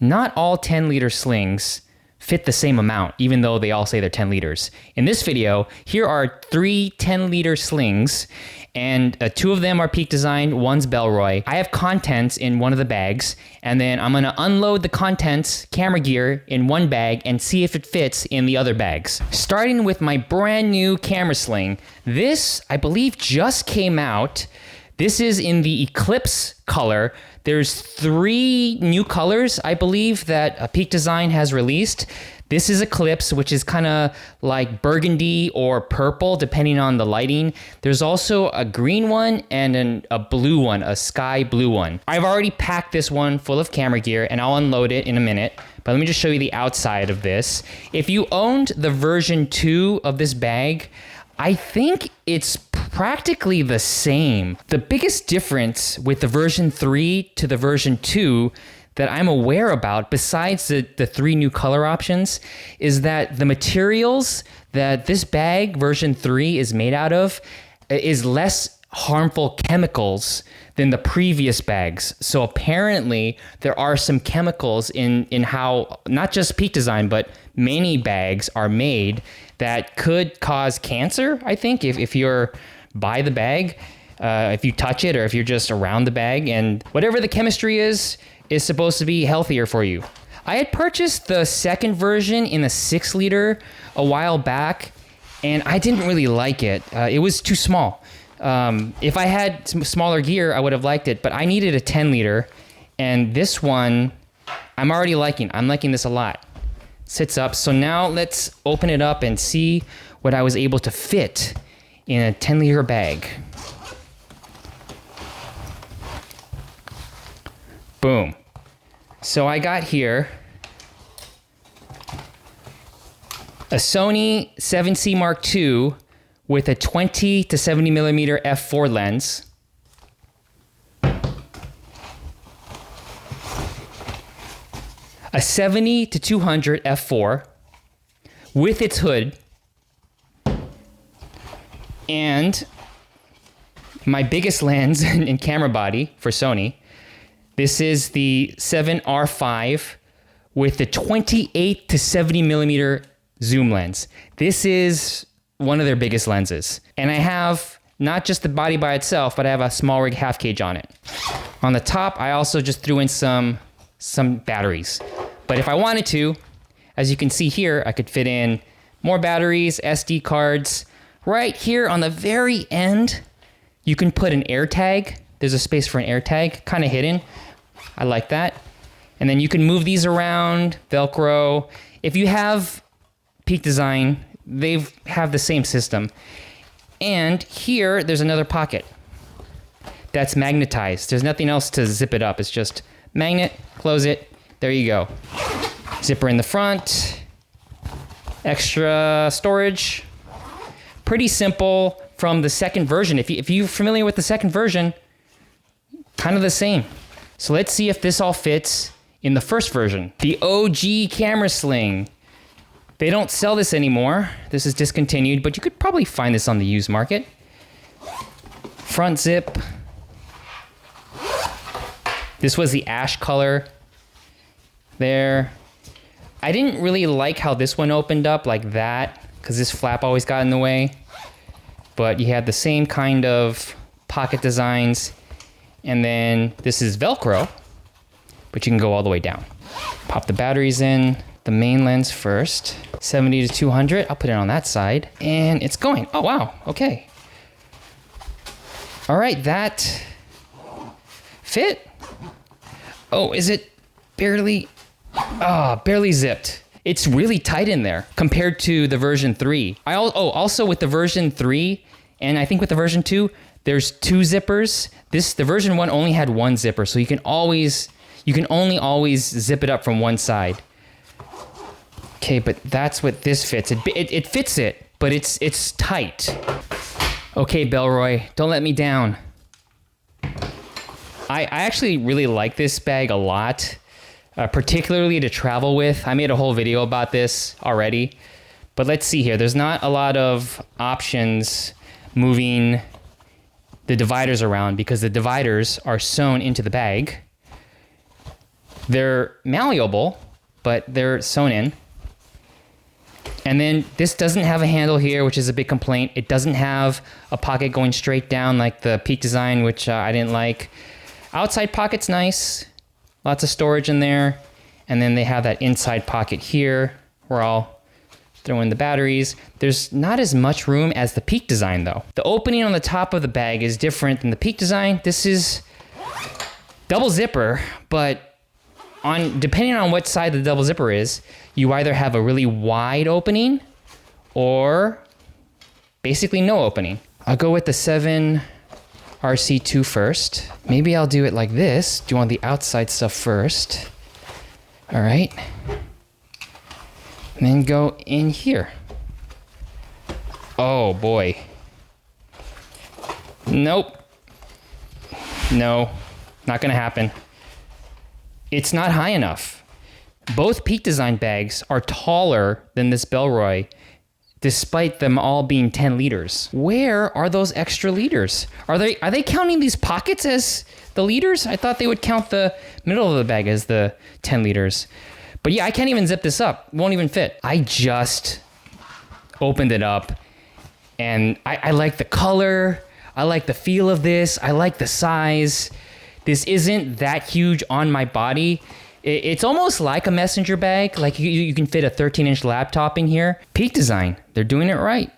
not all 10-liter slings fit the same amount, even though they all say they're 10 liters. In this video, here are 3 10-liter slings, and 2 of them are Peak Design, one's Bellroy. I have contents in one of the bags, and then I'm gonna unload the contents, camera gear, in one bag and see if it fits in the other bags. Starting with my brand new camera sling. This, I believe, just came out. This is in the Eclipse color. There's 3 new colors, I believe, that Peak Design has released. This is Eclipse, which is kind of like burgundy or purple, depending on the lighting. There's also a green one and a blue one, a sky blue one. I've already packed this one full of camera gear, and I'll unload it in a minute. But let me just show you the outside of this. If you owned the version 2 of this bag, I think it's practically the same. The biggest difference with the version 3 to the version 2 that I'm aware about, besides the 3 new color options, is that the materials that this bag, version 3, is made out of is less harmful chemicals than the previous bags. So apparently there are some chemicals in how, not just Peak Design, but many bags are made that could cause cancer, I think, if you're by the bag, if you touch it or if you're just around the bag, and whatever the chemistry is supposed to be healthier for you. I had purchased the second version in a 6-liter a while back, and I didn't really like it. It was too small. If I had some smaller gear, I would have liked it, but I needed a 10-liter, and this one, I'm already liking. I'm liking this a lot. Sits up. So now let's open it up and see what I was able to fit in a 10-liter bag. Boom. So I got here a Sony 7C Mark II with a 20 to 70 millimeter f4 lens. A 70 to 200 f4 with its hood, and my biggest lens in camera body for Sony. This is the 7R5 with the 28 to 70 millimeter zoom lens. This is one of their biggest lenses. And I have not just the body by itself, but I have a small rig half cage on it. On the top, I also just threw in some batteries. But if I wanted to, as you can see here, I could fit in more batteries, SD cards. Right here on the very end, you can put an air tag. There's a space for an air tag, kind of hidden. I like that. And then you can move these around, Velcro. If you have Peak Design, they have the same system. And here, there's another pocket that's magnetized. There's nothing else to zip it up. It's just magnet, close it. There you go. Zipper in the front. Extra storage. Pretty simple from the second version. If you're familiar with the second version, kind of the same. So let's see if this all fits in the first version. The OG camera sling. They don't sell this anymore. This is discontinued, but you could probably find this on the used market. Front zip. This was the ash color. There. I didn't really like how this one opened up like that, because this flap always got in the way. But you had the same kind of pocket designs. And then this is Velcro, but you can go all the way down. Pop the batteries in, the main lens first. 70 to 200, I'll put it on that side. And it's going. Oh, wow, okay. All right, that fit. Oh, is it barely zipped. It's really tight in there compared to the version 3. Also with the version 3, and I think with the version 2, there's 2 zippers. The version 1 only had 1 zipper, so you can only always zip it up from one side. Okay, but that's what this fits. It fits it, but it's tight. Okay, Bellroy, don't let me down. I actually really like this bag a lot. Particularly to travel with. I made a whole video about this already. But let's see here. There's not a lot of options moving the dividers around because the dividers are sewn into the bag. They're malleable, but they're sewn in. And then this doesn't have a handle here, which is a big complaint. It doesn't have a pocket going straight down like the Peak Design, which I didn't like. Outside pocket's nice, lots of storage in there. And then they have that inside pocket here where I'll throw in the batteries. There's not as much room as the Peak Design though. The opening on the top of the bag is different than the Peak Design. This is double zipper, but depending on what side the double zipper is, you either have a really wide opening or basically no opening. I'll go with the 7 RC2 first. Maybe I'll do it like this. Do you want the outside stuff first? All right. And then go in here. Oh boy. Nope. No, not gonna happen. It's not high enough. Both Peak Design bags are taller than this Bellroy, despite them all being 10 liters. Where are those extra liters? Are they counting these pockets as the liters? I thought they would count the middle of the bag as the 10 liters. But yeah, I can't even zip this up. It won't even fit. I just opened it up and I like the color. I like the feel of this. I like the size. This isn't that huge on my body. It's almost like a messenger bag. Like you can fit a 13-inch laptop in here. Peak Design, they're doing it right.